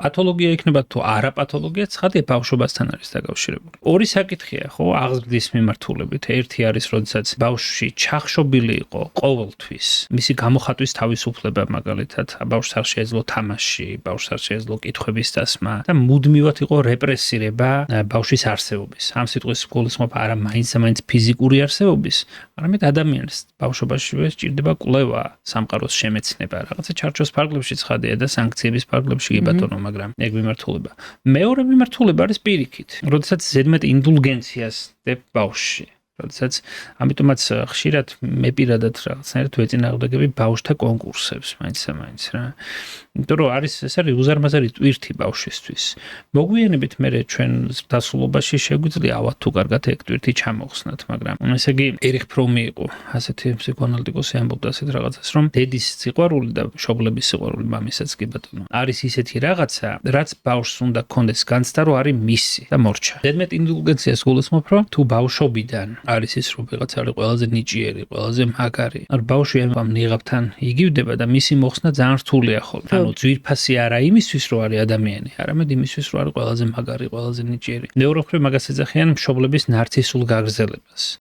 პათოლოგია იქნება თუ არა პათოლოგია, ცხადია ბავშვობასთან არის დაკავშირებული. ორი საკითხია, ხო, აღზრდის მიმართულებით. ერთი არის, როდესაც ბავშვი ჩახშობილი იყო ყოველთვის. მისი გამოხატვის თავისუფლება მაგალითად, ბავშვს არ შეეძლო თამაში, ბავშვს არ შეეძლო კითხვების დასმა და მუდმივად იყო რეპრესირება ბავშვის არსებობის. ამ სიტყვის გულისხმობა არა მაინც ფიზიკური არსებობის, არამედ ადამიანის ბავშვობაშივე სჭირდება კვლევა, სამყაროს შემეცნება, რაღაცა ჩარჩოს ფარგლებში ცხადია და სანქციების ფარგლებში კი ბატონო, მაგრამ ეგ მიმართულება. მეორე მიმართულება არის პირიქით, როდესაც ზედმეტ ინდულგენციას დებ ბავშვში. როდესაც ამიტომაც ხშირად მე პირადად რაღაცნაირად ვეწინააღმდეგები ბავშვთა კონკურსებს, მაინც რა. იმიტომ რომ არის ეს არის უზარმაზარი ტვირთი ბავშვისთვის. მოგვიანებით მე ჩვენ დასრულობაში შეგვიძლია ავად თუ კარგად ეგ ტვირთი ჩამოხსნათ, მაგრამ ესე იგი ერიხ ფრომი იყო ასეთი ფსიქოანალიტიკოსი ამბობდა ასეთ რაღაცას, რომ დედის სიყვარული და მშობლების სიყვარული მამისაც კი ბატონო არის ისეთი რაღაცა, რაც ბავშვს უნდა კონდეს განცდა, რომ არის მისი და მორჩა. ზედმეტ ინდულგენციას გულისხმობ, რომ თუ ბავშვობიდან არის ის რომ ვიღაცა არის ყველაზე ნიჭიერი, ყველაზე მაგარი. არ ბავშვი ამ ნიღაბთან იგივდება და მისი მოხსნა ძალიან რთულია ხოლმე. ანუ ძვირფასი არა იმისთვის რომ არის ადამიანი, არამედ იმისთვის რომ არის ყველაზე მაგარი, ყველაზე ნიჭიერი. მეორე მხრივ მაგას ეძახიან მშობლების ნარცისულ გაგრძელებას.